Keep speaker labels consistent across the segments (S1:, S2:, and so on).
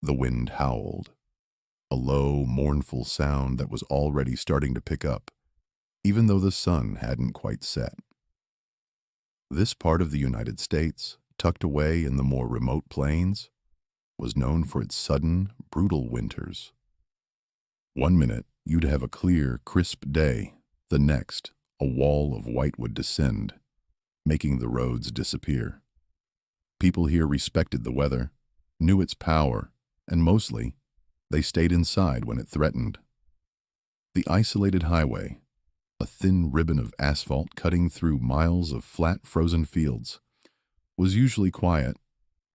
S1: The wind howled, a low, mournful sound that was already starting to pick up, even though the sun hadn't quite set. This part of the United States, tucked away in the more remote plains, was known for its sudden, brutal winters. One minute, you'd have a clear, crisp day. The next, a wall of white would descend, making the roads disappear. People here respected the weather, knew its power, and mostly, they stayed inside when it threatened. The isolated highway, a thin ribbon of asphalt cutting through miles of flat, frozen fields, was usually quiet,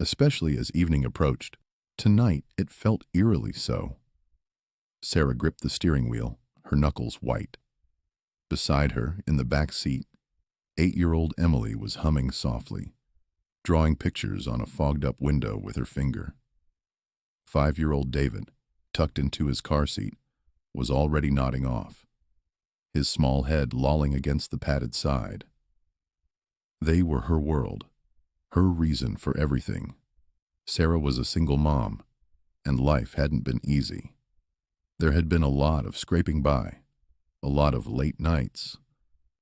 S1: especially as evening approached. Tonight, it felt eerily so. Sarah gripped the steering wheel, her knuckles white. Beside her, in the back seat, 8-year-old Emily was humming softly, drawing pictures on a fogged-up window with her finger. 5-year-old David, tucked into his car seat, was already nodding off, his small head lolling against the padded side. They were her world, her reason for everything. Sarah was a single mom, and life hadn't been easy. There had been a lot of scraping by, a lot of late nights,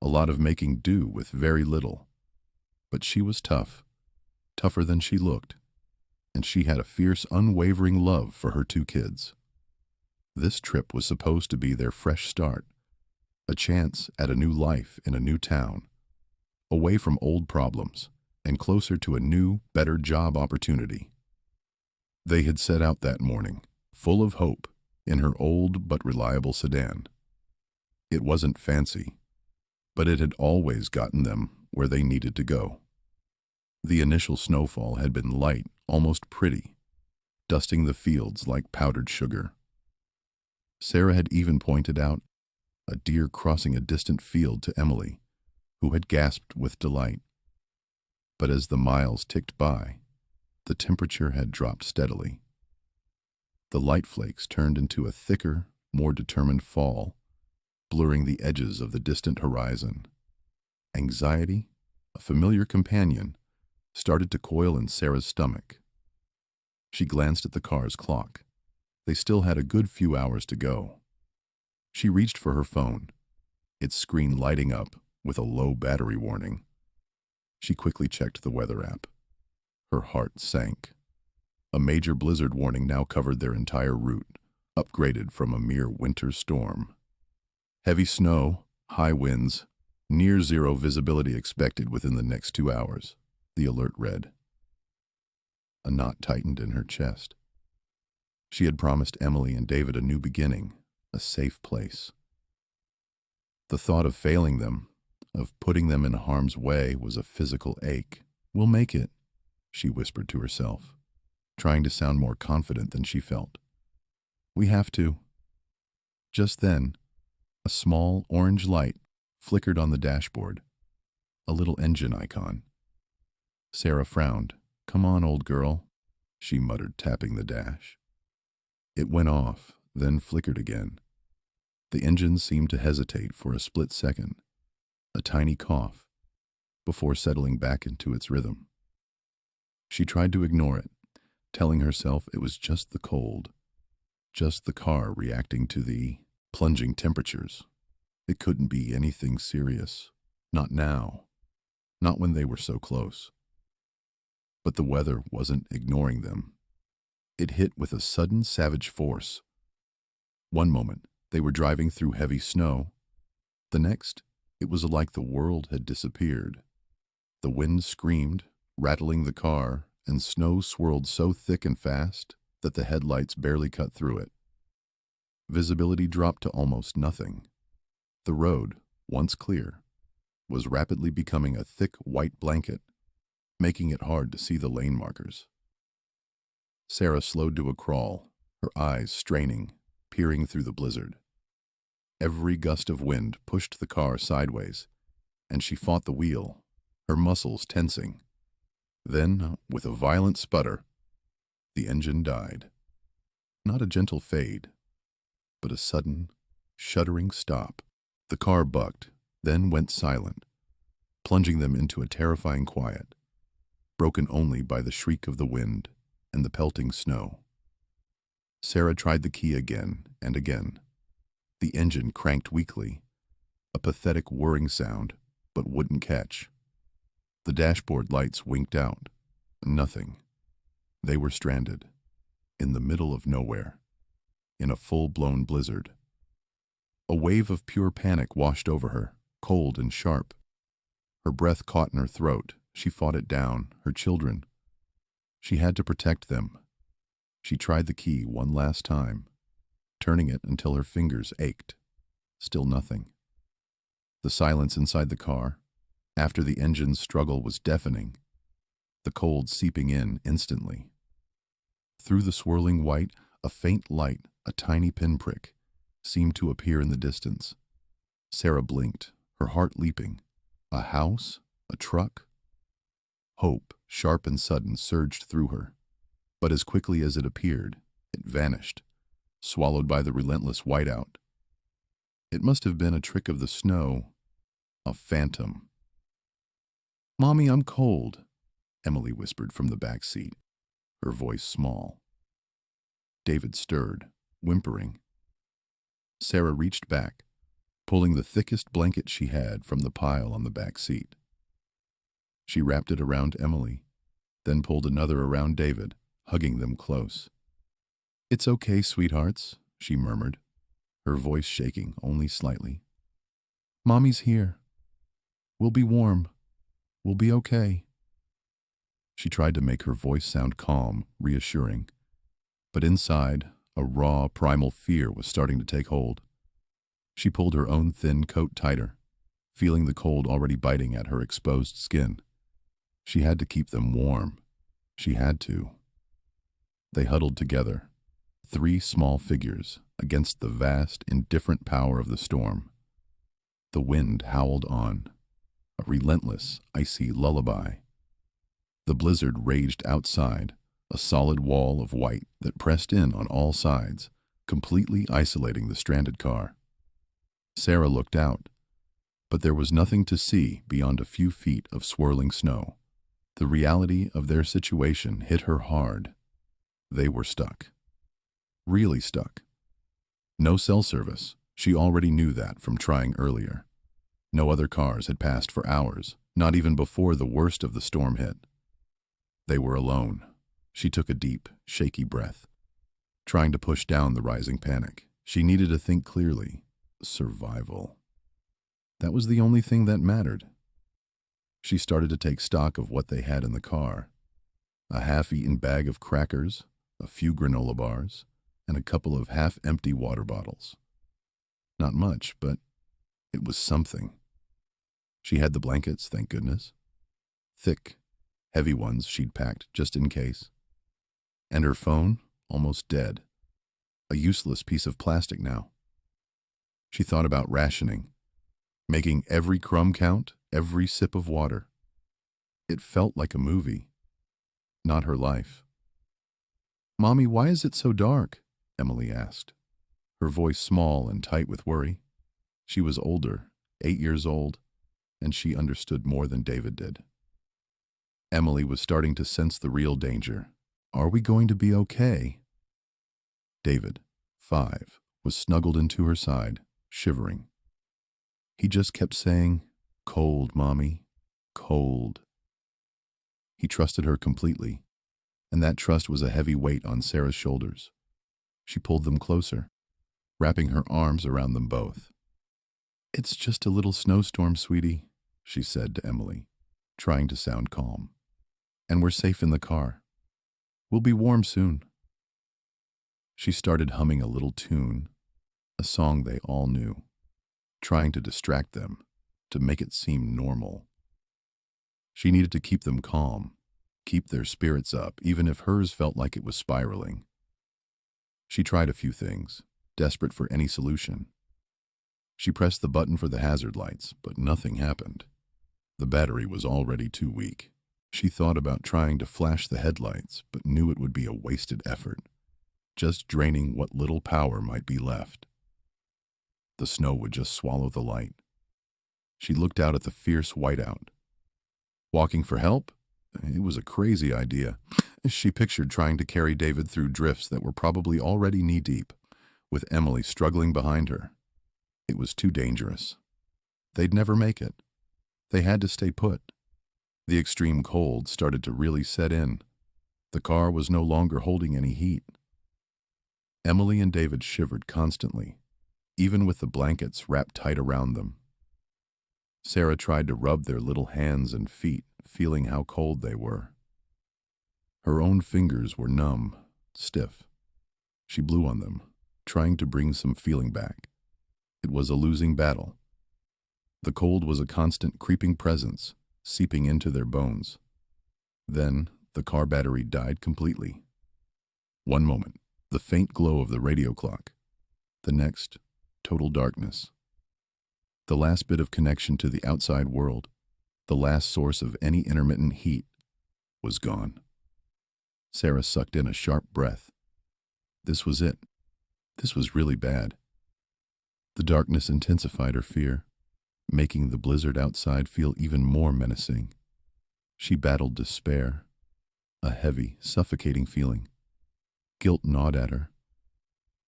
S1: a lot of making do with very little. But she was tough, tougher than she looked, and she had a fierce, unwavering love for her 2 kids. This trip was supposed to be their fresh start, a chance at a new life in a new town, away from old problems and closer to a new, better job opportunity. They had set out that morning, full of hope, in her old but reliable sedan. It wasn't fancy, but it had always gotten them where they needed to go. The initial snowfall had been light, almost pretty, dusting the fields like powdered sugar. Sarah had even pointed out a deer crossing a distant field to Emily, who had gasped with delight. But as the miles ticked by, the temperature had dropped steadily. The light flakes turned into a thicker, more determined fall, blurring the edges of the distant horizon. Anxiety, a familiar companion, started to coil in Sarah's stomach. She glanced at the car's clock. They still had a good few hours to go. She reached for her phone, its screen lighting up with a low battery warning. She quickly checked the weather app. Her heart sank. A major blizzard warning now covered their entire route, upgraded from a mere winter storm. Heavy snow, high winds, near zero visibility expected within the next 2 hours, the alert read. A knot tightened in her chest. She had promised Emily and David a new beginning, a safe place. The thought of failing them, of putting them in harm's way, was a physical ache. "We'll make it," she whispered to herself, trying to sound more confident than she felt. "We have to." Just then, a small orange light flickered on the dashboard, a little engine icon. Sarah frowned. "Come on, old girl," she muttered, tapping the dash. It went off, then flickered again. The engine seemed to hesitate for a split second, a tiny cough, before settling back into its rhythm. She tried to ignore it, telling herself it was just the cold, just the car reacting to the plunging temperatures. It couldn't be anything serious. Not now. Not when they were so close. But the weather wasn't ignoring them. It hit with a sudden, savage force. One moment, they were driving through heavy snow. The next, it was like the world had disappeared. The wind screamed, rattling the car, and snow swirled so thick and fast that the headlights barely cut through it. Visibility dropped to almost nothing. The road, once clear, was rapidly becoming a thick white blanket, making it hard to see the lane markers. Sarah slowed to a crawl, her eyes straining, peering through the blizzard. Every gust of wind pushed the car sideways, and she fought the wheel, her muscles tensing. Then, with a violent sputter, the engine died. Not a gentle fade, but a sudden, shuddering stop. The car bucked, then went silent, plunging them into a terrifying quiet, broken only by the shriek of the wind and the pelting snow. Sarah tried the key again and again. The engine cranked weakly, a pathetic whirring sound, but wouldn't catch. The dashboard lights winked out. Nothing. They were stranded, in the middle of nowhere, in a full-blown blizzard. A wave of pure panic washed over her, cold and sharp. Her breath caught in her throat. She fought it down, her children. She had to protect them. She tried the key one last time, turning it until her fingers ached. Still nothing. The silence inside the car, after the engine's struggle, was deafening, the cold seeping in instantly. Through the swirling white, a faint light, a tiny pinprick, seemed to appear in the distance. Sarah blinked, her heart leaping. A house? A truck? Hope, sharp and sudden, surged through her. But as quickly as it appeared, it vanished, swallowed by the relentless whiteout. It must have been a trick of the snow, a phantom. "Mommy, I'm cold," Emily whispered from the back seat, her voice small. David stirred, whimpering. Sarah reached back, pulling the thickest blanket she had from the pile on the back seat. She wrapped it around Emily, then pulled another around David, hugging them close. "It's okay, sweethearts," she murmured, her voice shaking only slightly. "Mommy's here. We'll be warm. We'll be okay." She tried to make her voice sound calm, reassuring, but inside, a raw, primal fear was starting to take hold. She pulled her own thin coat tighter, feeling the cold already biting at her exposed skin. She had to keep them warm. She had to. They huddled together, 3 small figures against the vast, indifferent power of the storm. The wind howled on, a relentless, icy lullaby. The blizzard raged outside, a solid wall of white that pressed in on all sides, completely isolating the stranded car. Sarah looked out, but there was nothing to see beyond a few feet of swirling snow. The reality of their situation hit her hard. They were stuck. Really stuck. No cell service. She already knew that from trying earlier. No other cars had passed for hours, not even before the worst of the storm hit. They were alone. She took a deep, shaky breath, trying to push down the rising panic. She needed to think clearly. Survival. That was the only thing that mattered. She started to take stock of what they had in the car. A half-eaten bag of crackers, a few granola bars, and a couple of half-empty water bottles. Not much, but it was something. She had the blankets, thank goodness. Thick, heavy ones she'd packed just in case. And her phone, almost dead. A useless piece of plastic now. She thought about rationing, making every crumb count, every sip of water. It felt like a movie, not her life. "Mommy, why is it so dark?" Emily asked, her voice small and tight with worry. She was older, 8 years old, and she understood more than David did. Emily was starting to sense the real danger. "Are we going to be okay?" David, 5, was snuggled into her side, shivering. He just kept saying, "Cold, Mommy, cold." He trusted her completely, and that trust was a heavy weight on Sarah's shoulders. She pulled them closer, wrapping her arms around them both. "It's just a little snowstorm, sweetie," she said to Emily, trying to sound calm. "And we're safe in the car. We'll be warm soon." She started humming a little tune, a song they all knew, trying to distract them, to make it seem normal. She needed to keep them calm, keep their spirits up, even if hers felt like it was spiraling. She tried a few things, desperate for any solution. She pressed the button for the hazard lights, but nothing happened. The battery was already too weak. She thought about trying to flash the headlights, but knew it would be a wasted effort, just draining what little power might be left. The snow would just swallow the light. She looked out at the fierce whiteout. Walking for help? It was a crazy idea. She pictured trying to carry David through drifts that were probably already knee-deep, with Emily struggling behind her. It was too dangerous. They'd never make it. They had to stay put. The extreme cold started to really set in. The car was no longer holding any heat. Emily and David shivered constantly, even with the blankets wrapped tight around them. Sarah tried to rub their little hands and feet, feeling how cold they were. Her own fingers were numb, stiff. She blew on them, trying to bring some feeling back. It was a losing battle. The cold was a constant creeping presence, seeping into their bones. Then, the car battery died completely. One moment, the faint glow of the radio clock. The next, total darkness. The last bit of connection to the outside world, the last source of any intermittent heat, was gone. Sarah sucked in a sharp breath. This was it. This was really bad. The darkness intensified her fear, making the blizzard outside feel even more menacing. She battled despair, a heavy, suffocating feeling. Guilt gnawed at her.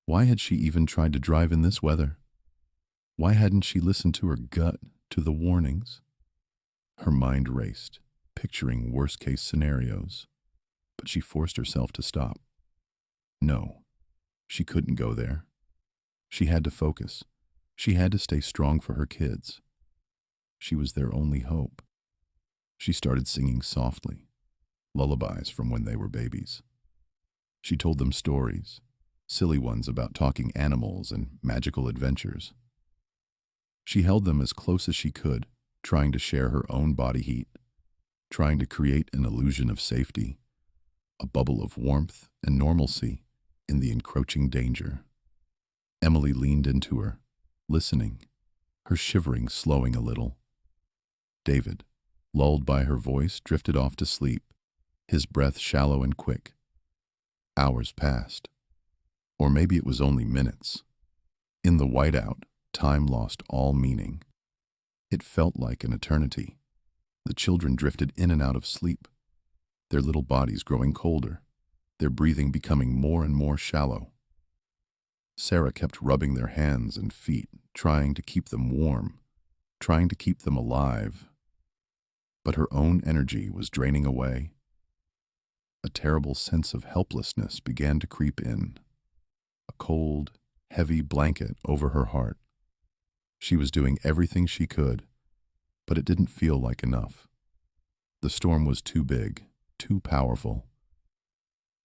S1: Why had she even tried to drive in this weather? Why hadn't she listened to her gut, to the warnings? Her mind raced, picturing worst-case scenarios, but she forced herself to stop. No, she couldn't go there. She had to focus. She had to stay strong for her kids. She was their only hope. She started singing softly, lullabies from when they were babies. She told them stories, silly ones about talking animals and magical adventures. She held them as close as she could, trying to share her own body heat, trying to create an illusion of safety, a bubble of warmth and normalcy in the encroaching danger. Emily leaned into her, listening, her shivering slowing a little. David, lulled by her voice, drifted off to sleep, his breath shallow and quick. Hours passed. Or maybe it was only minutes. In the whiteout, time lost all meaning. It felt like an eternity. The children drifted in and out of sleep, their little bodies growing colder, their breathing becoming more and more shallow. Sarah kept rubbing their hands and feet, trying to keep them warm, trying to keep them alive. But her own energy was draining away. A terrible sense of helplessness began to creep in, a cold, heavy blanket over her heart. She was doing everything she could, but it didn't feel like enough. The storm was too big, too powerful.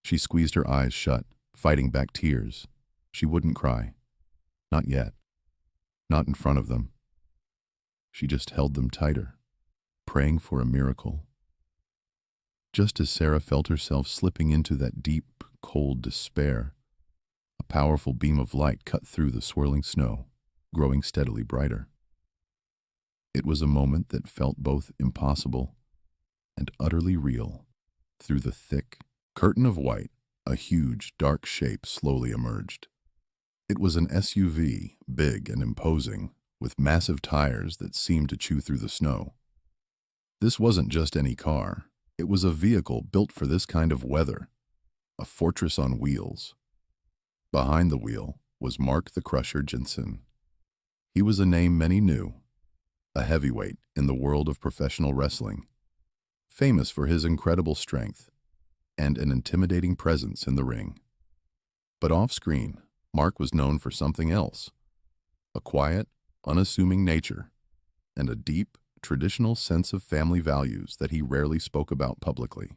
S1: She squeezed her eyes shut, fighting back tears. She wouldn't cry. Not yet. Not in front of them. She just held them tighter, praying for a miracle. Just as Sarah felt herself slipping into that deep, cold despair, a powerful beam of light cut through the swirling snow, growing steadily brighter. It was a moment that felt both impossible and utterly real. Through the thick curtain of white, a huge, dark shape slowly emerged. It was an SUV, big and imposing, with massive tires that seemed to chew through the snow. This wasn't just any car. It was a vehicle built for this kind of weather, a fortress on wheels. Behind the wheel was Mark the Crusher Jensen. He was a name many knew, a heavyweight in the world of professional wrestling, famous for his incredible strength and an intimidating presence in the ring. But off-screen, Mark was known for something else, a quiet, unassuming nature, and a deep, traditional sense of family values that he rarely spoke about publicly.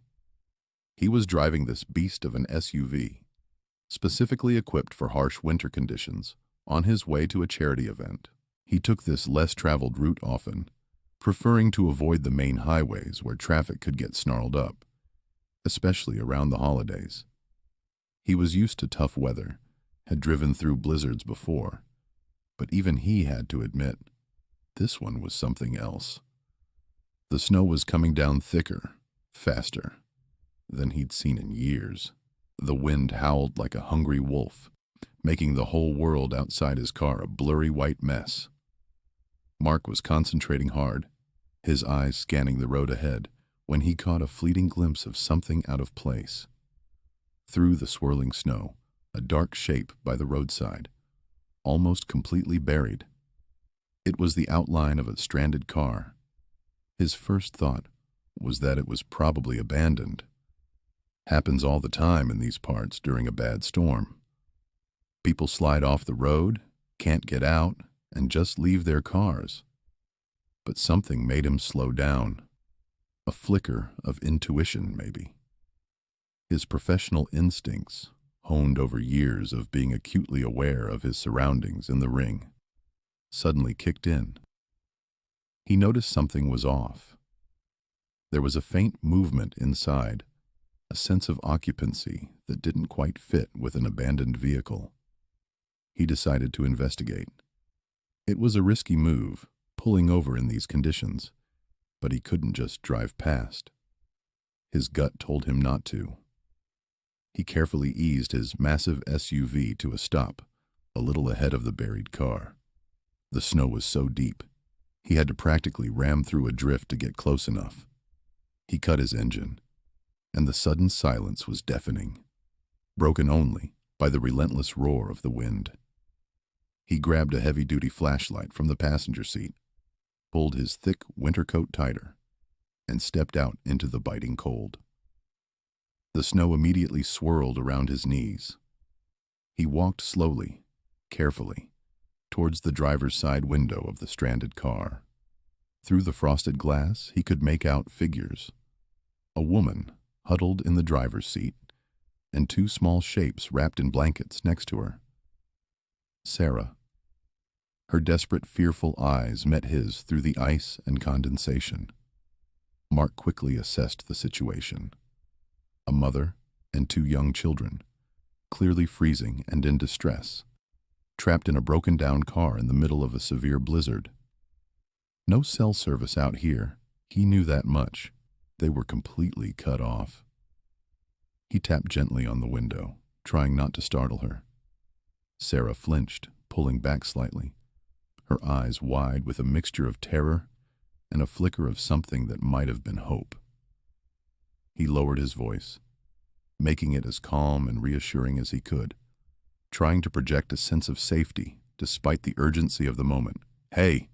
S1: He was driving this beast of an SUV, specifically equipped for harsh winter conditions, on his way to a charity event. He took this less-traveled route often, preferring to avoid the main highways where traffic could get snarled up, especially around the holidays. He was used to tough weather, had driven through blizzards before, but even he had to admit, this one was something else. The snow was coming down thicker, faster, than he'd seen in years. The wind howled like a hungry wolf, making the whole world outside his car a blurry white mess. Mark was concentrating hard, his eyes scanning the road ahead, when he caught a fleeting glimpse of something out of place. Through the swirling snow, a dark shape by the roadside, almost completely buried. It was the outline of a stranded car. His first thought was that it was probably abandoned. Happens all the time in these parts during a bad storm. People slide off the road, can't get out, and just leave their cars. But something made him slow down. A flicker of intuition, maybe. His professional instincts, honed over years of being acutely aware of his surroundings in the ring, suddenly kicked in. He noticed something was off. There was a faint movement inside, a sense of occupancy that didn't quite fit with an abandoned vehicle. He decided to investigate. It was a risky move, pulling over in these conditions, but he couldn't just drive past. His gut told him not to. He carefully eased his massive SUV to a stop, a little ahead of the buried car. The snow was so deep, he had to practically ram through a drift to get close enough. He cut his engine, and the sudden silence was deafening, broken only by the relentless roar of the wind. He grabbed a heavy-duty flashlight from the passenger seat, pulled his thick winter coat tighter, and stepped out into the biting cold. The snow immediately swirled around his knees. He walked slowly, carefully, towards the driver's side window of the stranded car. Through the frosted glass, he could make out figures. A woman huddled in the driver's seat, and two small shapes wrapped in blankets next to her. Sarah. Her desperate, fearful eyes met his through the ice and condensation. Mark quickly assessed the situation. A mother and two young children, clearly freezing and in distress, trapped in a broken-down car in the middle of a severe blizzard. No cell service out here, he knew that much. They were completely cut off. He tapped gently on the window, trying not to startle her. Sarah flinched, pulling back slightly, her eyes wide with a mixture of terror and a flicker of something that might have been hope. He lowered his voice, making it as calm and reassuring as he could, trying to project a sense of safety despite the urgency of the moment. "Hey,"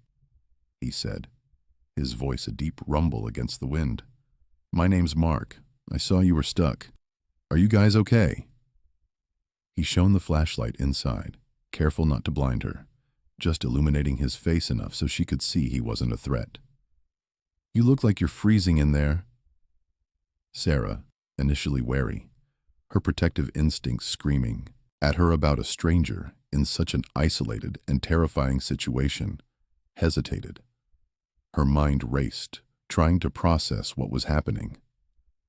S1: he said, his voice a deep rumble against the wind. "My name's Mark. I saw you were stuck. Are you guys okay?" He shone the flashlight inside, careful not to blind her, just illuminating his face enough so she could see he wasn't a threat. "You look like you're freezing in there." Sarah, initially wary, her protective instincts screaming at her about a stranger in such an isolated and terrifying situation, hesitated. Her mind raced, trying to process what was happening.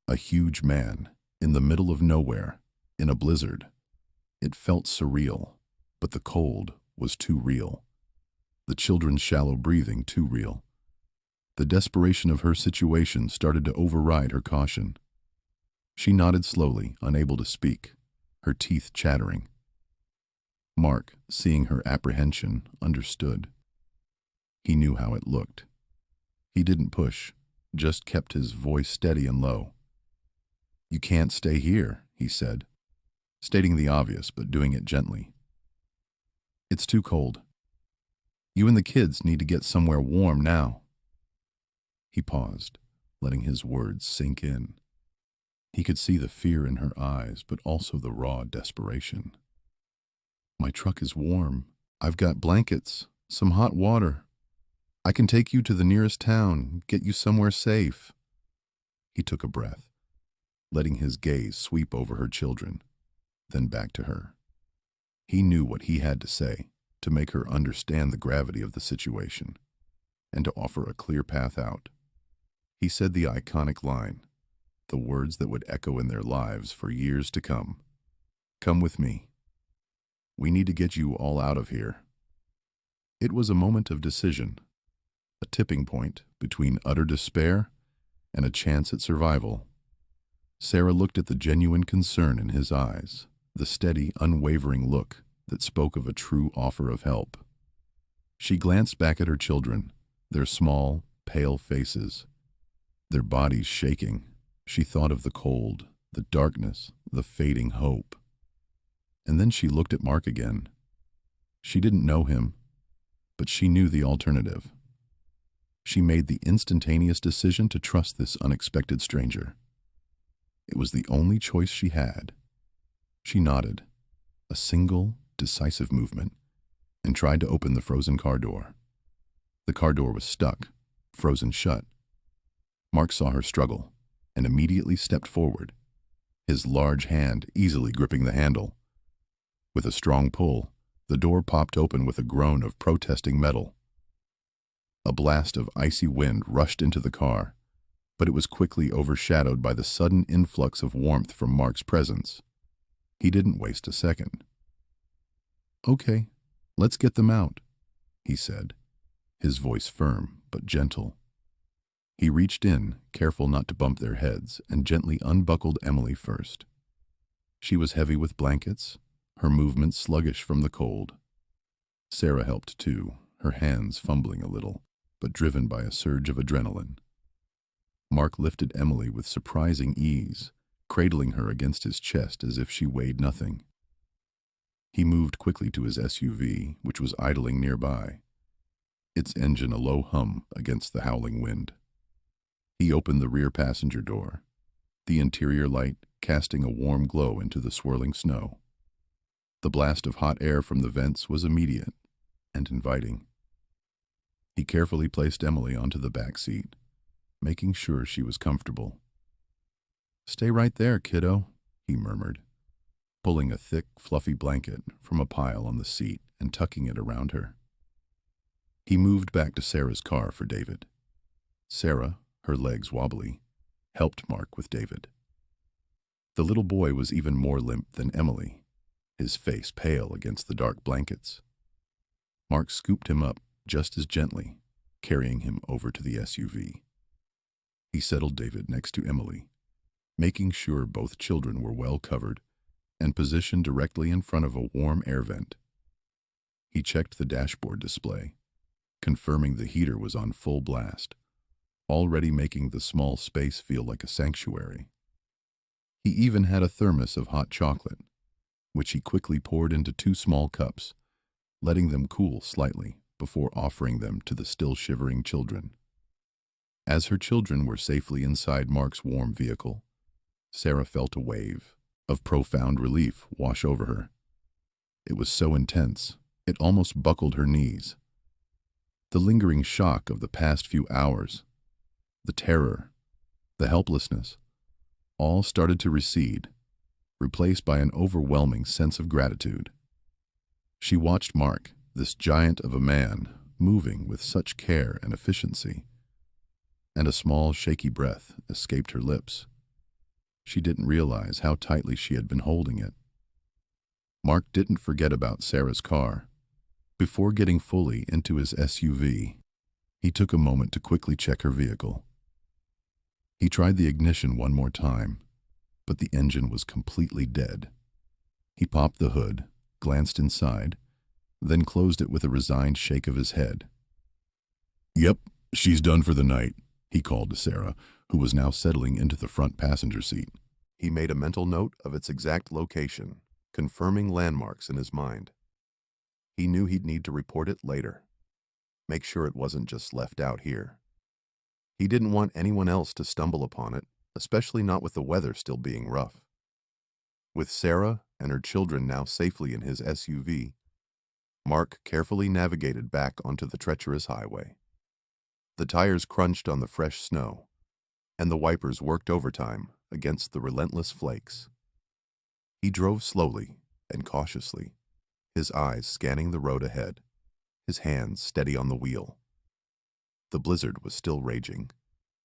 S1: A huge man, in the middle of nowhere, in a blizzard. It felt surreal, but the cold was too real. The children's shallow breathing too real. The desperation of her situation started to override her caution. She nodded slowly, unable to speak, her teeth chattering. Mark, seeing her apprehension, understood. He knew how it looked. He didn't push, just kept his voice steady and low. "You can't stay here," he said, stating the obvious but doing it gently. "It's too cold. You and the kids need to get somewhere warm now." He paused, letting his words sink in. He could see the fear in her eyes, but also the raw desperation. "My truck is warm. I've got blankets, some hot water. I can take you to the nearest town, get you somewhere safe." He took a breath, letting his gaze sweep over her children, then back to her. He knew what he had to say to make her understand the gravity of the situation and to offer a clear path out. He said the iconic line, the words that would echo in their lives for years to come. "Come with me. We need to get you all out of here." It was a moment of decision, a tipping point between utter despair and a chance at survival. Sarah looked at the genuine concern in his eyes, the steady, unwavering look that spoke of a true offer of help. She glanced back at her children, their small, pale faces. Their bodies shaking, she thought of the cold, the darkness, the fading hope. And then she looked at Mark again. She didn't know him, but she knew the alternative. She made the instantaneous decision to trust this unexpected stranger. It was the only choice she had. She nodded, a single, decisive movement, and tried to open the frozen car door. The car door was stuck, frozen shut. Mark saw her struggle and immediately stepped forward, his large hand easily gripping the handle. With a strong pull, the door popped open with a groan of protesting metal. A blast of icy wind rushed into the car, but it was quickly overshadowed by the sudden influx of warmth from Mark's presence. He didn't waste a second. "Okay, let's get them out," he said, his voice firm but gentle. He reached in, careful not to bump their heads, and gently unbuckled Emily first. She was heavy with blankets, her movements sluggish from the cold. Sarah helped too, her hands fumbling a little, but driven by a surge of adrenaline. Mark lifted Emily with surprising ease, cradling her against his chest as if she weighed nothing. He moved quickly to his SUV, which was idling nearby, its engine a low hum against the howling wind. He opened the rear passenger door, the interior light casting a warm glow into the swirling snow. The blast of hot air from the vents was immediate and inviting. He carefully placed Emily onto the back seat, making sure she was comfortable. "Stay right there, kiddo," he murmured, pulling a thick, fluffy blanket from a pile on the seat and tucking it around her. He moved back to Sarah's car for David. Sarah, her legs wobbly, helped Mark with David. The little boy was even more limp than Emily, his face pale against the dark blankets. Mark scooped him up just as gently, carrying him over to the SUV. He settled David next to Emily, making sure both children were well covered and positioned directly in front of a warm air vent. He checked the dashboard display, confirming the heater was on full blast, already making the small space feel like a sanctuary. He even had a thermos of hot chocolate, which he quickly poured into 2 small cups, letting them cool slightly before offering them to the still shivering children. As her children were safely inside Mark's warm vehicle, Sarah felt a wave of profound relief wash over her. It was so intense, it almost buckled her knees. The lingering shock of the past few hours, the terror, the helplessness, all started to recede, replaced by an overwhelming sense of gratitude. She watched Mark, this giant of a man, moving with such care and efficiency, and a small, shaky breath escaped her lips. She didn't realize how tightly she had been holding it. Mark didn't forget about Sarah's car. Before getting fully into his SUV, he took a moment to quickly check her vehicle. He tried the ignition one more time, but the engine was completely dead. He popped the hood, glanced inside, then closed it with a resigned shake of his head. "Yep, she's done for the night," he called to Sarah, who was now settling into the front passenger seat. He made a mental note of its exact location, confirming landmarks in his mind. He knew he'd need to report it later. Make sure it wasn't just left out here. He didn't want anyone else to stumble upon it, especially not with the weather still being rough. With Sarah and her children now safely in his SUV, Mark carefully navigated back onto the treacherous highway. The tires crunched on the fresh snow, and the wipers worked overtime against the relentless flakes. He drove slowly and cautiously, his eyes scanning the road ahead, his hands steady on the wheel. The blizzard was still raging,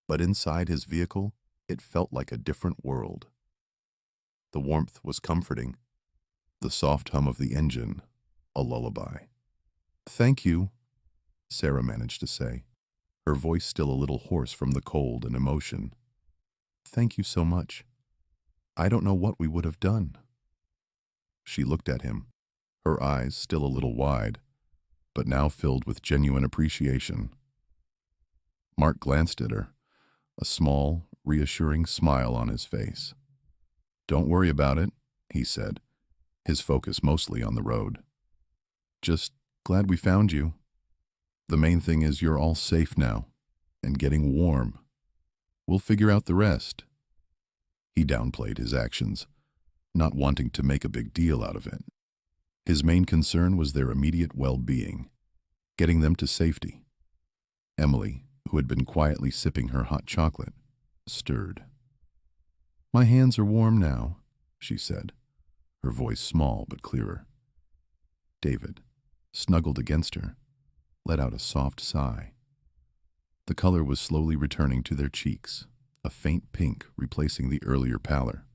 S1: but inside his vehicle, it felt like a different world. The warmth was comforting, the soft hum of the engine, a lullaby. "Thank you," Sarah managed to say, her voice still a little hoarse from the cold and emotion. "Thank you so much. I don't know what we would have done." She looked at him, her eyes still a little wide, but now filled with genuine appreciation. Mark glanced at her, a small, reassuring smile on his face. "Don't worry about it," he said, his focus mostly on the road. "Just glad we found you. The main thing is you're all safe now, and getting warm. We'll figure out the rest." He downplayed his actions, not wanting to make a big deal out of it. His main concern was their immediate well-being, getting them to safety. Emily, who had been quietly sipping her hot chocolate, stirred. "My hands are warm now," she said, her voice small but clearer. David, snuggled against her, let out a soft sigh. The color was slowly returning to their cheeks, a faint pink replacing the earlier pallor.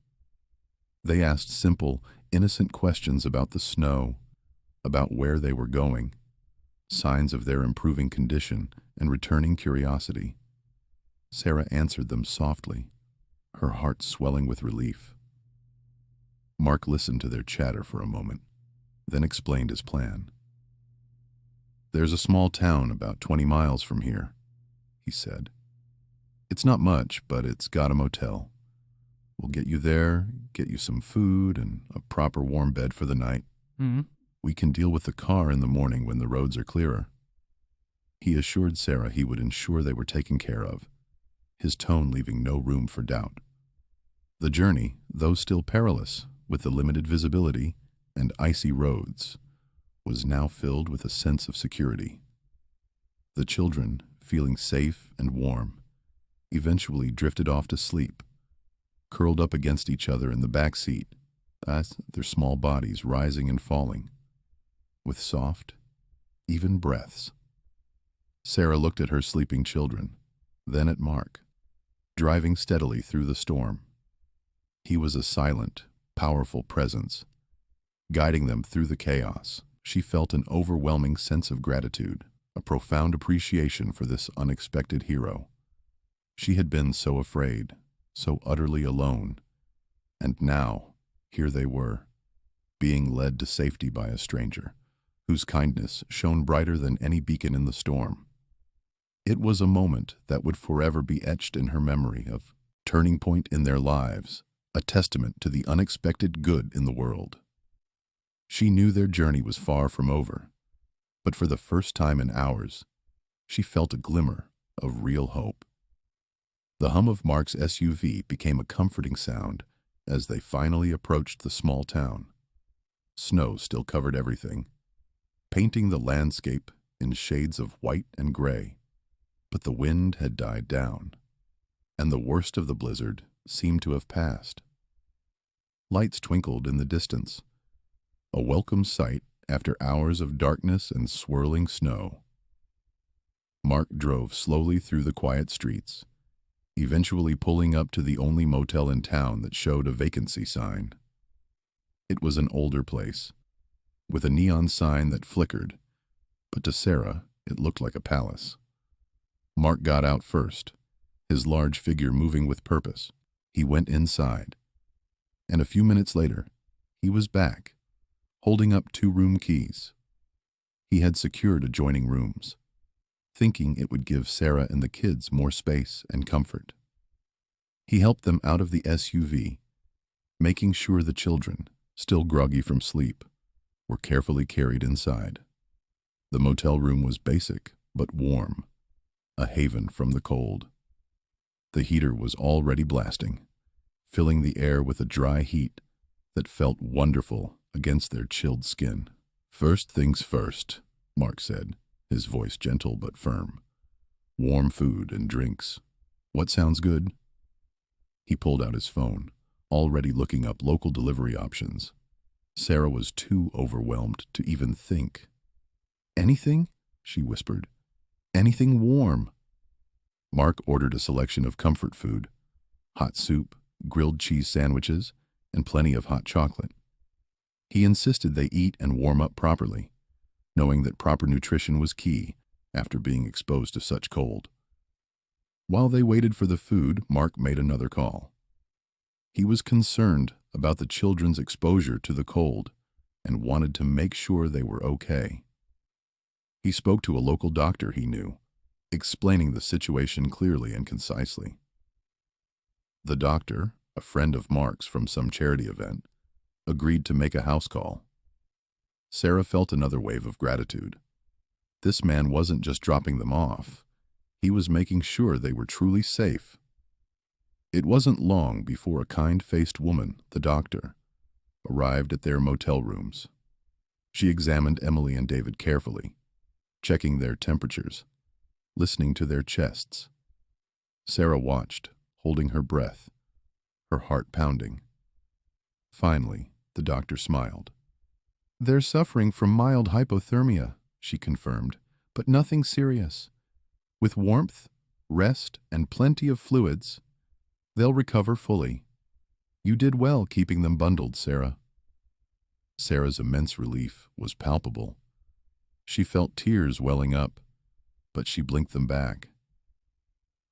S1: They asked simple, innocent questions about the snow, about where they were going, signs of their improving condition and returning curiosity. Sarah answered them softly, her heart swelling with relief. Mark listened to their chatter for a moment, then explained his plan. "There's a small town about 20 miles from here," he said. "It's not much, but it's got a motel. We'll get you there, get you some food, and a proper warm bed for the night. We can deal with the car in the morning when the roads are clearer." He assured Sarah he would ensure they were taken care of, his tone leaving no room for doubt. The journey, though still perilous, with the limited visibility and icy roads, was now filled with a sense of security. The children, feeling safe and warm, eventually drifted off to sleep, curled up against each other in the back seat, their small bodies rising and falling, with soft, even breaths. Sarah looked at her sleeping children, then at Mark, driving steadily through the storm. He was a silent, powerful presence, guiding them through the chaos. She felt an overwhelming sense of gratitude, a profound appreciation for this unexpected hero. She had been so afraid, so utterly alone, and now, here they were, being led to safety by a stranger, whose kindness shone brighter than any beacon in the storm. It was a moment that would forever be etched in her memory of turning point in their lives, a testament to the unexpected good in the world. She knew their journey was far from over, but for the first time in hours, she felt a glimmer of real hope. The hum of Mark's SUV became a comforting sound as they finally approached the small town. Snow still covered everything, painting the landscape in shades of white and gray, but the wind had died down, and the worst of the blizzard seemed to have passed. Lights twinkled in the distance, a welcome sight after hours of darkness and swirling snow. Mark drove slowly through the quiet streets, eventually pulling up to the only motel in town that showed a vacancy sign. It was an older place, with a neon sign that flickered, but to Sarah it looked like a palace. Mark got out first, his large figure moving with purpose. He went inside, and a few minutes later, he was back, holding up 2 room keys. He had secured adjoining rooms, thinking it would give Sarah and the kids more space and comfort. He helped them out of the SUV, making sure the children, still groggy from sleep, were carefully carried inside. The motel room was basic but warm, a haven from the cold. The heater was already blasting, filling the air with a dry heat that felt wonderful against their chilled skin. "First things first," Mark said, his voice gentle but firm. "Warm food and drinks. What sounds good?" He pulled out his phone, already looking up local delivery options. Sarah was too overwhelmed to even think. "Anything?" she whispered. "Anything warm." Mark ordered a selection of comfort food, hot soup, grilled cheese sandwiches, and plenty of hot chocolate. He insisted they eat and warm up properly, knowing that proper nutrition was key after being exposed to such cold. While they waited for the food, Mark made another call. He was concerned about the children's exposure to the cold and wanted to make sure they were okay. He spoke to a local doctor he knew, explaining the situation clearly and concisely. The doctor, a friend of Mark's from some charity event, agreed to make a house call. Sarah felt another wave of gratitude. This man wasn't just dropping them off. He was making sure they were truly safe. It wasn't long before a kind-faced woman, the doctor, arrived at their motel rooms. She examined Emily and David carefully, checking their temperatures, listening to their chests. Sarah watched, holding her breath, her heart pounding. Finally, the doctor smiled. "They're suffering from mild hypothermia," she confirmed, "but nothing serious. With warmth, rest, and plenty of fluids, they'll recover fully. You did well keeping them bundled, Sarah." Sarah's immense relief was palpable. She felt tears welling up, but she blinked them back.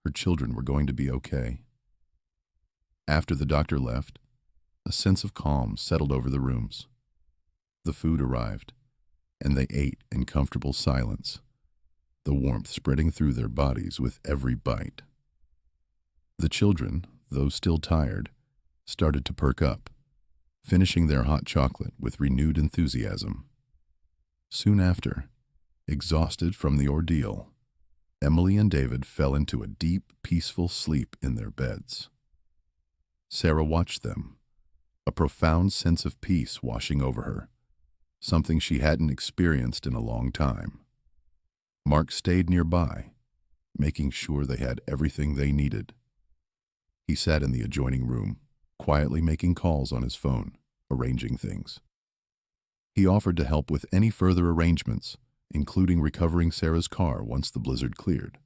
S1: Her children were going to be okay. After the doctor left, a sense of calm settled over the rooms. The food arrived, and they ate in comfortable silence, the warmth spreading through their bodies with every bite. The children, though still tired, started to perk up, finishing their hot chocolate with renewed enthusiasm. Soon after, exhausted from the ordeal, Emily and David fell into a deep, peaceful sleep in their beds. Sarah watched them, a profound sense of peace washing over her, something she hadn't experienced in a long time. Mark stayed nearby, making sure they had everything they needed. He sat in the adjoining room, quietly making calls on his phone, arranging things. He offered to help with any further arrangements, including recovering Sarah's car once the blizzard cleared.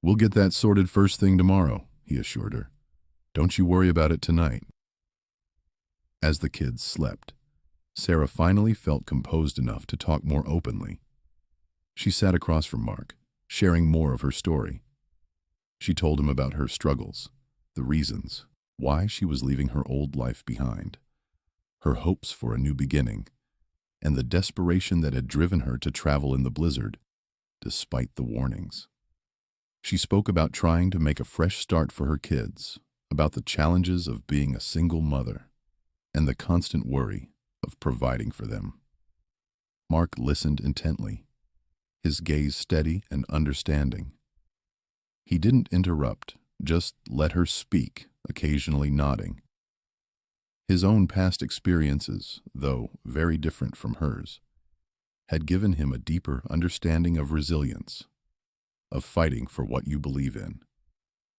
S1: "We'll get that sorted first thing tomorrow," he assured her. "Don't you worry about it tonight." As the kids slept, Sarah finally felt composed enough to talk more openly. She sat across from Mark, sharing more of her story. She told him about her struggles, the reasons, why she was leaving her old life behind, her hopes for a new beginning, and the desperation that had driven her to travel in the blizzard, despite the warnings. She spoke about trying to make a fresh start for her kids, about the challenges of being a single mother, and the constant worry of providing for them. Mark listened intently, his gaze steady and understanding. He didn't interrupt, just let her speak, occasionally nodding. His own past experiences, though very different from hers, had given him a deeper understanding of resilience, of fighting for what you believe in.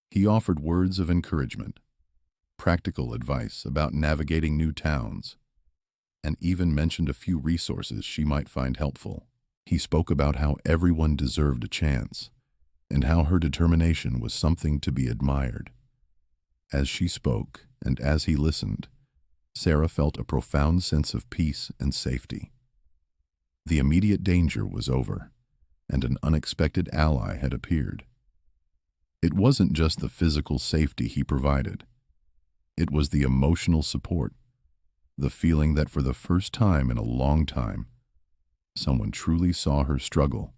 S1: He offered words of encouragement, practical advice about navigating new towns, and even mentioned a few resources she might find helpful. He spoke about how everyone deserved a chance, and how her determination was something to be admired. As she spoke, and as he listened, Sarah felt a profound sense of peace and safety. The immediate danger was over, and an unexpected ally had appeared. It wasn't just the physical safety he provided. It was the emotional support, the feeling that for the first time in a long time, someone truly saw her struggle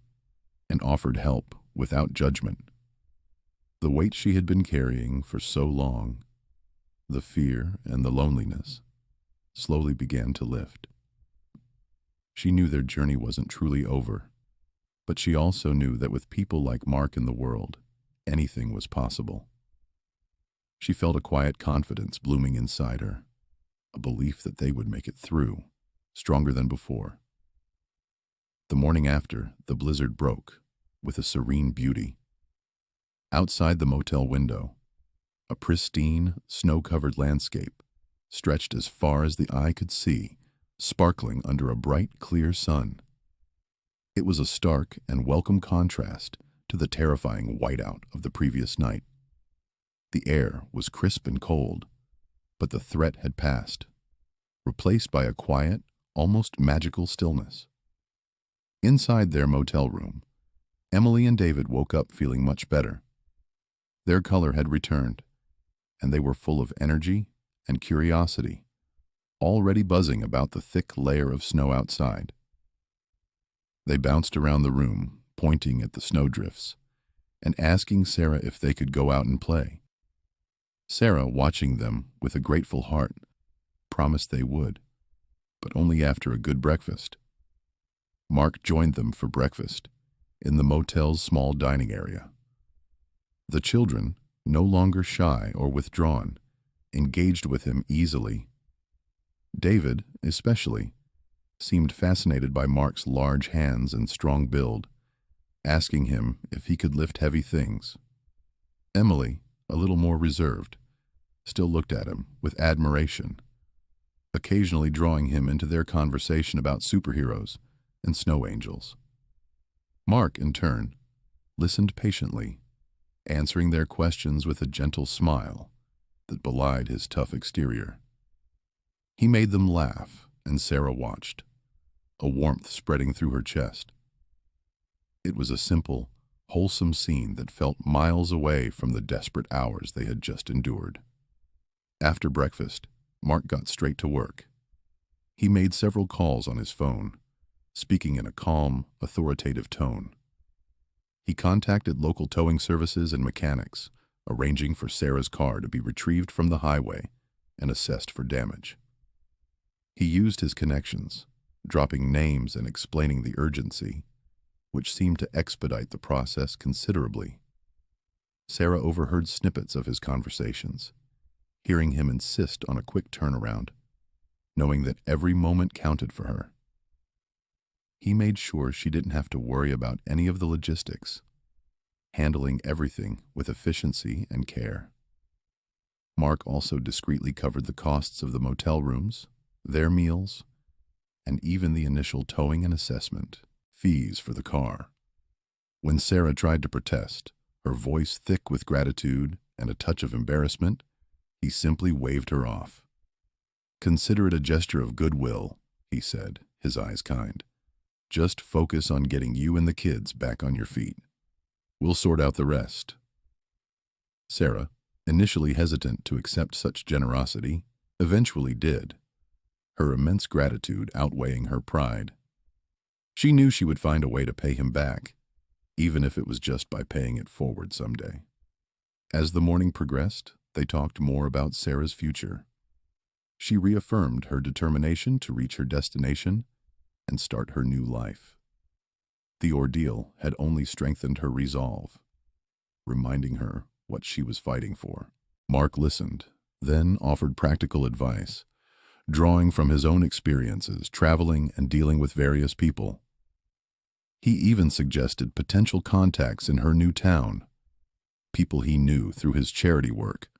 S1: and offered help without judgment. The weight she had been carrying for so long, the fear and the loneliness, slowly began to lift. She knew their journey wasn't truly over, but she also knew that with people like Mark in the world, anything was possible. She felt a quiet confidence blooming inside her, a belief that they would make it through, stronger than before. The morning after, the blizzard broke, with a serene beauty. Outside the motel window, a pristine, snow-covered landscape stretched as far as the eye could see, sparkling under a bright, clear sun. It was a stark and welcome contrast to the terrifying whiteout of the previous night. The air was crisp and cold, but the threat had passed, replaced by a quiet, almost magical stillness. Inside their motel room, Emily and David woke up feeling much better. Their color had returned, and they were full of energy and curiosity, already buzzing about the thick layer of snow outside. They bounced around the room, pointing at the snowdrifts, and asking Sarah if they could go out and play. Sarah, watching them with a grateful heart, promised they would, but only after a good breakfast. Mark joined them for breakfast in the motel's small dining area. The children, no longer shy or withdrawn, engaged with him easily. David, especially, seemed fascinated by Mark's large hands and strong build, asking him if he could lift heavy things. Emily, a little more reserved, still looked at him with admiration, occasionally drawing him into their conversation about superheroes and snow angels. Mark, in turn, listened patiently, answering their questions with a gentle smile that belied his tough exterior. He made them laugh, and Sarah watched, a warmth spreading through her chest. It was a simple, wholesome scene that felt miles away from the desperate hours they had just endured. After breakfast, Mark got straight to work. He made several calls on his phone, speaking in a calm, authoritative tone. He contacted local towing services and mechanics, arranging for Sarah's car to be retrieved from the highway and assessed for damage. He used his connections, dropping names and explaining the urgency, which seemed to expedite the process considerably. Sarah overheard snippets of his conversations, hearing him insist on a quick turnaround, knowing that every moment counted for her. He made sure she didn't have to worry about any of the logistics, handling everything with efficiency and care. Mark also discreetly covered the costs of the motel rooms, their meals, and even the initial towing and assessment fees for the car. When Sarah tried to protest, her voice thick with gratitude and a touch of embarrassment, he simply waved her off. "Consider it a gesture of goodwill," he said, his eyes kind. "Just focus on getting you and the kids back on your feet. We'll sort out the rest." Sarah, initially hesitant to accept such generosity, eventually did, her immense gratitude outweighing her pride. She knew she would find a way to pay him back, even if it was just by paying it forward someday. As the morning progressed, they talked more about Sarah's future. She reaffirmed her determination to reach her destination and start her new life. The ordeal had only strengthened her resolve, reminding her what she was fighting for. Mark listened, then offered practical advice, drawing from his own experiences traveling and dealing with various people. He even suggested potential contacts in her new town, people he knew through his charity work,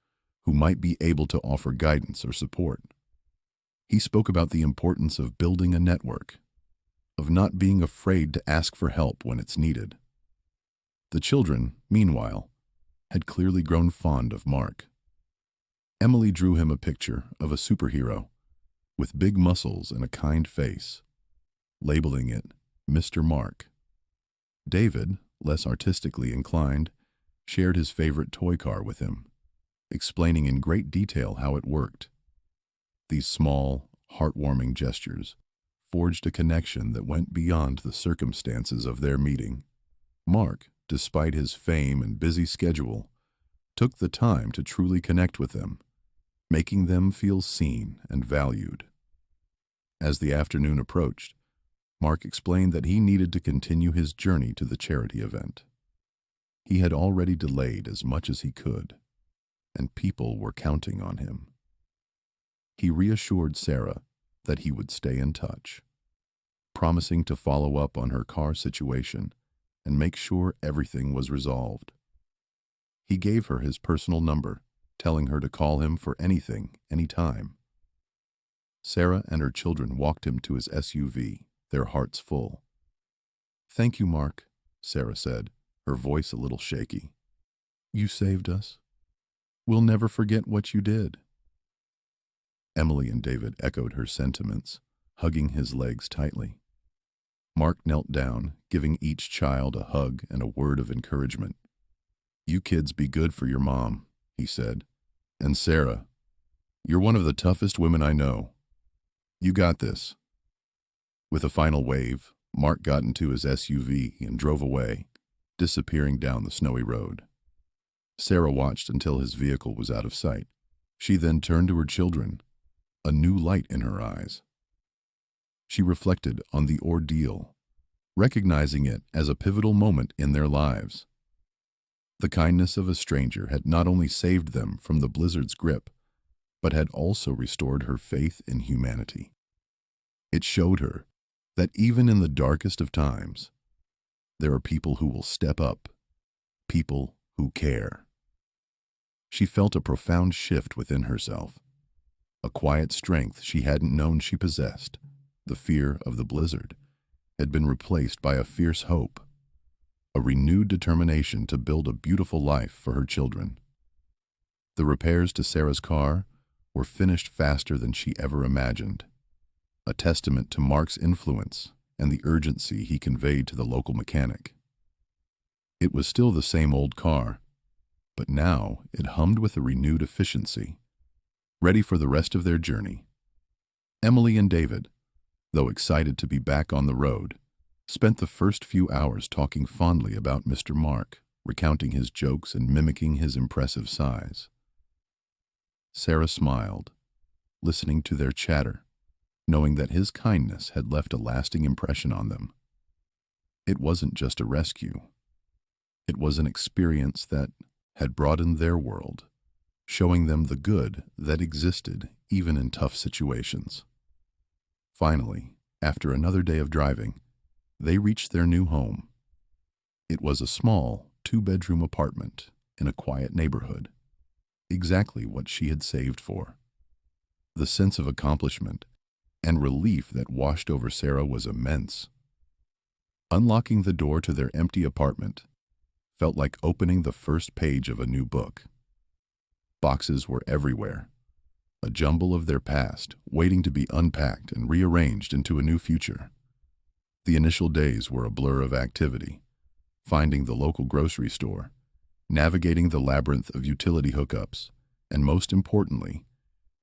S1: who might be able to offer guidance or support. He spoke about the importance of building a network, of not being afraid to ask for help when it's needed. The children, meanwhile, had clearly grown fond of Mark. Emily drew him a picture of a superhero with big muscles and a kind face, labeling it Mr. Mark. David, less artistically inclined, shared his favorite toy car with him, explaining in great detail how it worked. These small, heartwarming gestures forged a connection that went beyond the circumstances of their meeting. Mark, despite his fame and busy schedule, took the time to truly connect with them, making them feel seen and valued. As the afternoon approached, Mark explained that he needed to continue his journey to the charity event. He had already delayed as much as he could, and people were counting on him. He reassured Sarah that he would stay in touch, promising to follow up on her car situation and make sure everything was resolved. He gave her his personal number, telling her to call him for anything, anytime. Sarah and her children walked him to his SUV, their hearts full. "Thank you, Mark," Sarah said, her voice a little shaky. "You saved us. We'll never forget what you did." Emily and David echoed her sentiments, hugging his legs tightly. Mark knelt down, giving each child a hug and a word of encouragement. "You kids be good for your mom," he said. "And Sarah, you're one of the toughest women I know. You got this." With a final wave, Mark got into his SUV and drove away, disappearing down the snowy road. Sarah watched until his vehicle was out of sight. She then turned to her children, a new light in her eyes. She reflected on the ordeal, recognizing it as a pivotal moment in their lives. The kindness of a stranger had not only saved them from the blizzard's grip, but had also restored her faith in humanity. It showed her that even in the darkest of times, there are people who will step up, people who care. She felt a profound shift within herself, a quiet strength she hadn't known she possessed. The fear of the blizzard had been replaced by a fierce hope, a renewed determination to build a beautiful life for her children. The repairs to Sarah's car were finished faster than she ever imagined, a testament to Mark's influence and the urgency he conveyed to the local mechanic. It was still the same old car, but now it hummed with a renewed efficiency, ready for the rest of their journey. Emily and David, though excited to be back on the road, spent the first few hours talking fondly about Mr. Mark, recounting his jokes and mimicking his impressive size. Sarah smiled, listening to their chatter, knowing that his kindness had left a lasting impression on them. It wasn't just a rescue. It was an experience that had broadened their world, showing them the good that existed even in tough situations. Finally, after another day of driving, they reached their new home. It was a small, two-bedroom apartment in a quiet neighborhood, exactly what she had saved for. The sense of accomplishment and relief that washed over Sarah was immense. Unlocking the door to their empty apartment felt like opening the first page of a new book. Boxes were everywhere, a jumble of their past waiting to be unpacked and rearranged into a new future. The initial days were a blur of activity, finding the local grocery store, navigating the labyrinth of utility hookups, and most importantly,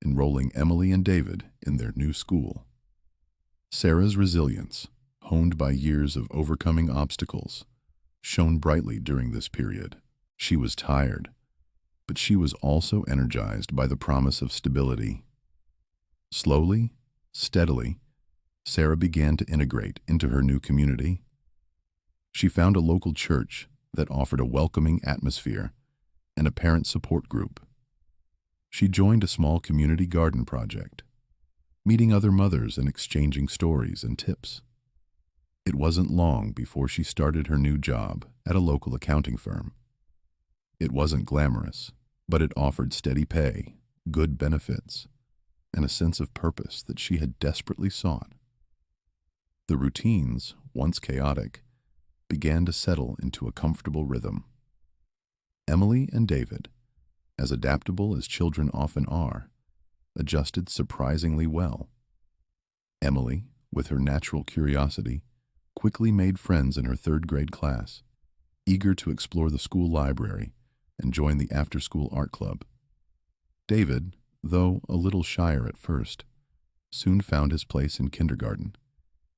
S1: enrolling Emily and David in their new school. Sarah's resilience, honed by years of overcoming obstacles, shone brightly during this period. She was tired, but she was also energized by the promise of stability. Slowly, steadily, Sarah began to integrate into her new community. She found a local church that offered a welcoming atmosphere and a parent support group. She joined a small community garden project, meeting other mothers and exchanging stories and tips. It wasn't long before she started her new job at a local accounting firm. It wasn't glamorous, but it offered steady pay, good benefits, and a sense of purpose that she had desperately sought. The routines, once chaotic, began to settle into a comfortable rhythm. Emily and David, as adaptable as children often are, adjusted surprisingly well. Emily, with her natural curiosity, quickly made friends in her third-grade class, eager to explore the school library and join the after-school art club. David, though a little shyer at first, soon found his place in kindergarten,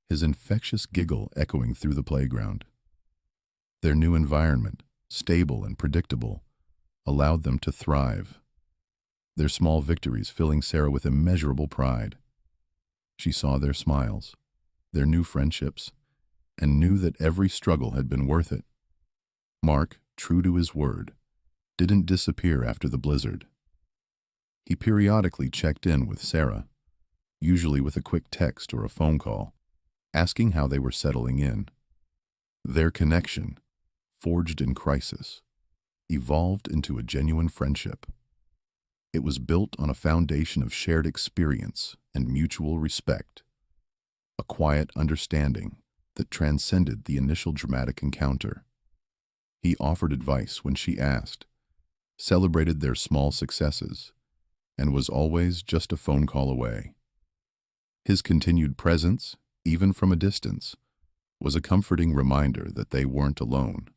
S1: his infectious giggle echoing through the playground. Their new environment, stable and predictable, allowed them to thrive, their small victories filling Sarah with immeasurable pride. She saw their smiles, their new friendships, and knew that every struggle had been worth it. Mark, true to his word, didn't disappear after the blizzard. He periodically checked in with Sarah, usually with a quick text or a phone call, asking how they were settling in. Their connection, forged in crisis, evolved into a genuine friendship. It was built on a foundation of shared experience and mutual respect, a quiet understanding that transcended the initial dramatic encounter. He offered advice when she asked, celebrated their small successes, and was always just a phone call away. His continued presence, even from a distance, was a comforting reminder that they weren't alone.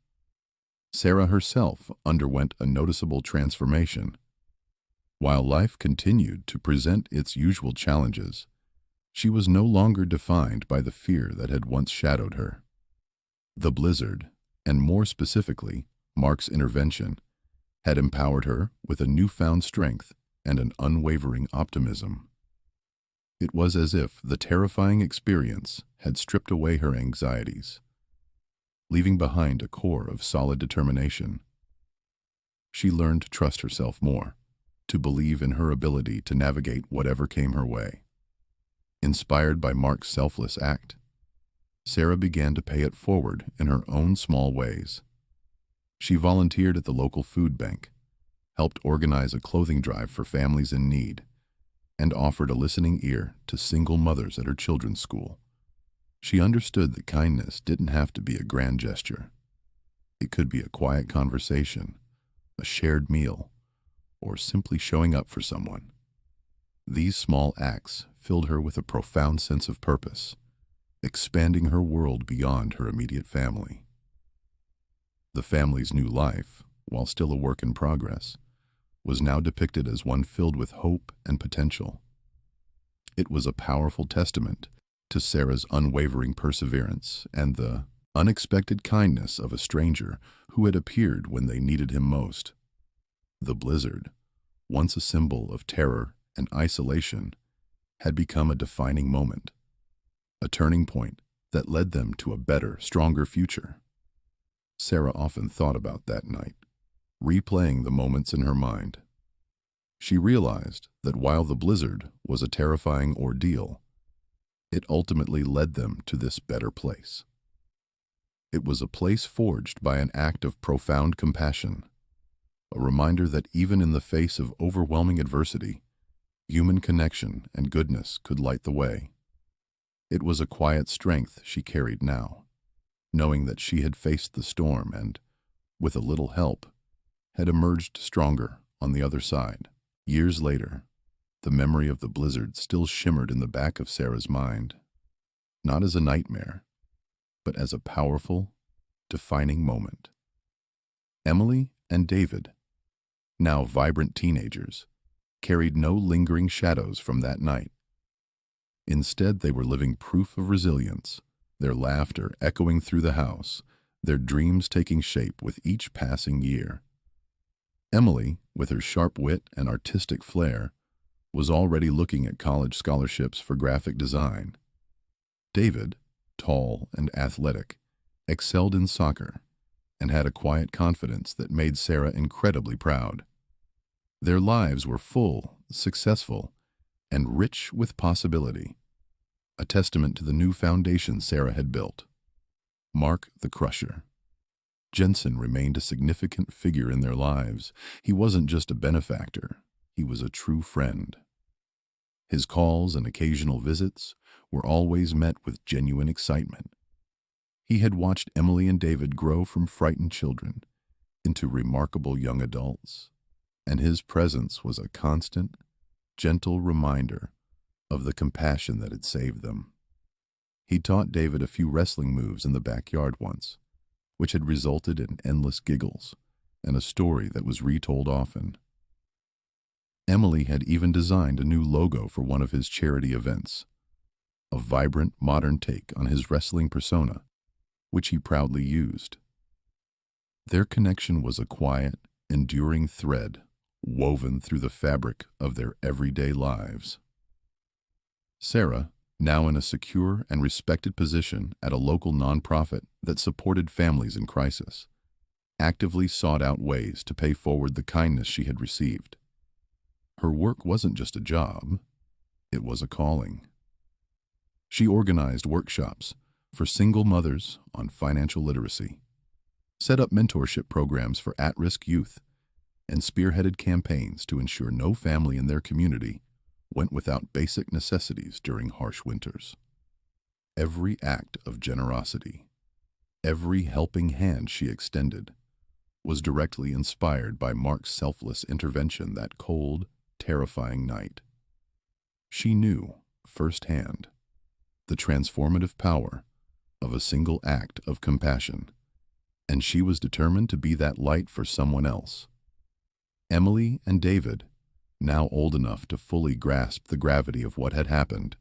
S1: Sarah herself underwent a noticeable transformation. While life continued to present its usual challenges, she was no longer defined by the fear that had once shadowed her. The blizzard, and more specifically, Mark's intervention, had empowered her with a newfound strength and an unwavering optimism. It was as if the terrifying experience had stripped away her anxieties, leaving behind a core of solid determination. She learned to trust herself more, to believe in her ability to navigate whatever came her way. Inspired by Mark's selfless act, Sarah began to pay it forward in her own small ways. She volunteered at the local food bank, helped organize a clothing drive for families in need, and offered a listening ear to single mothers at her children's school. She understood that kindness didn't have to be a grand gesture. It could be a quiet conversation, a shared meal, or simply showing up for someone. These small acts filled her with a profound sense of purpose, expanding her world beyond her immediate family. The family's new life, while still a work in progress, was now depicted as one filled with hope and potential. It was a powerful testament to Sarah's unwavering perseverance and the unexpected kindness of a stranger who had appeared when they needed him most. The blizzard, once a symbol of terror and isolation, had become a defining moment, a turning point that led them to a better, stronger future. Sarah often thought about that night, replaying the moments in her mind. She realized that while the blizzard was a terrifying ordeal, it ultimately led them to this better place. It was a place forged by an act of profound compassion, a reminder that even in the face of overwhelming adversity, human connection and goodness could light the way. It was a quiet strength she carried now, knowing that she had faced the storm and, with a little help, had emerged stronger on the other side. Years later, the memory of the blizzard still shimmered in the back of Sarah's mind, not as a nightmare, but as a powerful, defining moment. Emily and David, now vibrant teenagers, carried no lingering shadows from that night. Instead, they were living proof of resilience, their laughter echoing through the house, their dreams taking shape with each passing year. Emily, with her sharp wit and artistic flair, was already looking at college scholarships for graphic design. David, tall and athletic, excelled in soccer and had a quiet confidence that made Sarah incredibly proud. Their lives were full, successful, and rich with possibility, a testament to the new foundation Sarah had built. Mark the Crusher. Jensen remained a significant figure in their lives. He wasn't just a benefactor, he was a true friend. His calls and occasional visits were always met with genuine excitement. He had watched Emily and David grow from frightened children into remarkable young adults, and his presence was a constant, gentle reminder of the compassion that had saved them. He taught David a few wrestling moves in the backyard once, which had resulted in endless giggles and a story that was retold often. Emily had even designed a new logo for one of his charity events, a vibrant, modern take on his wrestling persona, which he proudly used. Their connection was a quiet, enduring thread woven through the fabric of their everyday lives. Sarah, now in a secure and respected position at a local nonprofit that supported families in crisis, actively sought out ways to pay forward the kindness she had received. Her work wasn't just a job, it was a calling. She organized workshops for single mothers on financial literacy, set up mentorship programs for at-risk youth, and spearheaded campaigns to ensure no family in their community went without basic necessities during harsh winters. Every act of generosity, every helping hand she extended, was directly inspired by Mark's selfless intervention that cold, terrifying night. She knew, firsthand, the transformative power of a single act of compassion, and she was determined to be that light for someone else. Emily and David, now old enough to fully grasp the gravity of what had happened,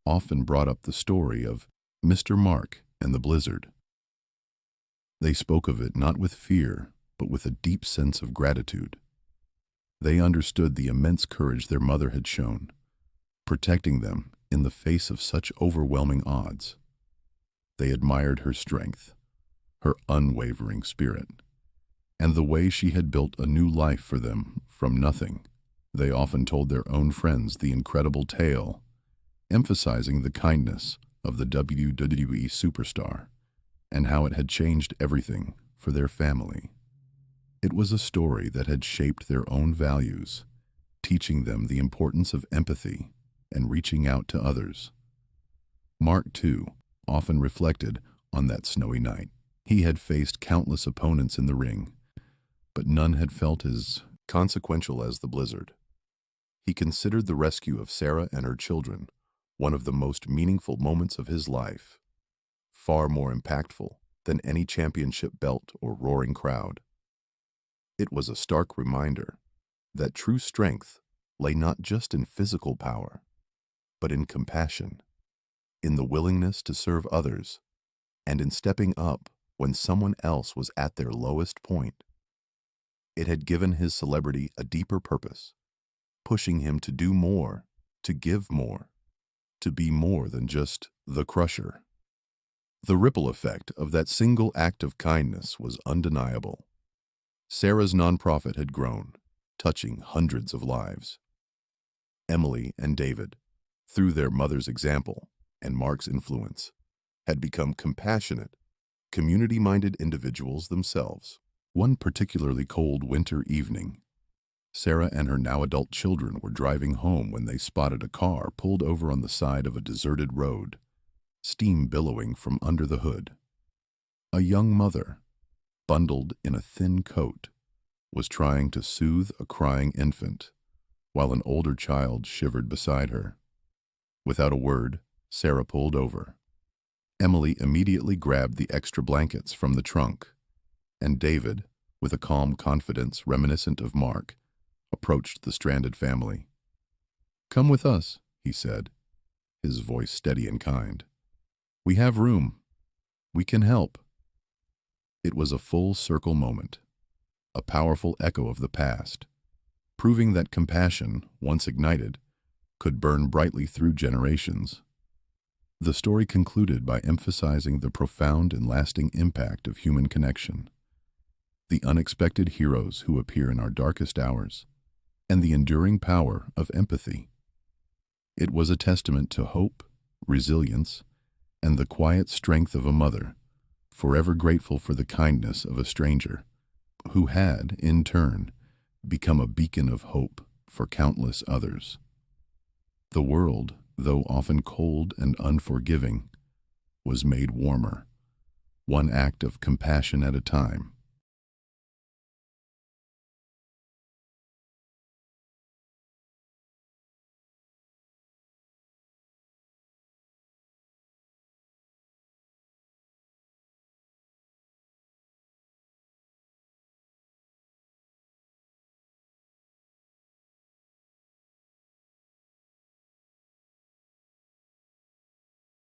S1: often brought up the story of Mr. Mark and the blizzard. They spoke of it not with fear, but with a deep sense of gratitude. They understood the immense courage their mother had shown, protecting them in the face of such overwhelming odds. They admired her strength, her unwavering spirit, and the way she had built a new life for them from nothing. They often told their own friends the incredible tale, emphasizing the kindness of the WWE superstar and how it had changed everything for their family. It was a story that had shaped their own values, teaching them the importance of empathy and reaching out to others. Mark, too, often reflected on that snowy night. He had faced countless opponents in the ring, but none had felt as consequential as the blizzard. He considered the rescue of Sarah and her children one of the most meaningful moments of his life, far more impactful than any championship belt or roaring crowd. It was a stark reminder that true strength lay not just in physical power, but in compassion, in the willingness to serve others, and in stepping up when someone else was at their lowest point. It had given his celebrity a deeper purpose, pushing him to do more, to give more, to be more than just the crusher. The ripple effect of that single act of kindness was undeniable. Sarah's nonprofit had grown, touching hundreds of lives. Emily and David, through their mother's example and Mark's influence, had become compassionate, community-minded individuals themselves. One particularly cold winter evening, Sarah and her now-adult children were driving home when they spotted a car pulled over on the side of a deserted road, steam billowing from under the hood. A young mother, bundled in a thin coat, was trying to soothe a crying infant, while an older child shivered beside her. Without a word, Sarah pulled over. Emily immediately grabbed the extra blankets from the trunk, and David, with a calm confidence reminiscent of Mark, approached the stranded family. "Come with us," he said, his voice steady and kind. "We have room. We can help." It was a full-circle moment, a powerful echo of the past, proving that compassion, once ignited, could burn brightly through generations. The story concluded by emphasizing the profound and lasting impact of human connection, the unexpected heroes who appear in our darkest hours, and the enduring power of empathy. It was a testament to hope, resilience, and the quiet strength of a mother, forever grateful for the kindness of a stranger, who had, in turn, become a beacon of hope for countless others. The world, though often cold and unforgiving, was made warmer, one act of compassion at a time.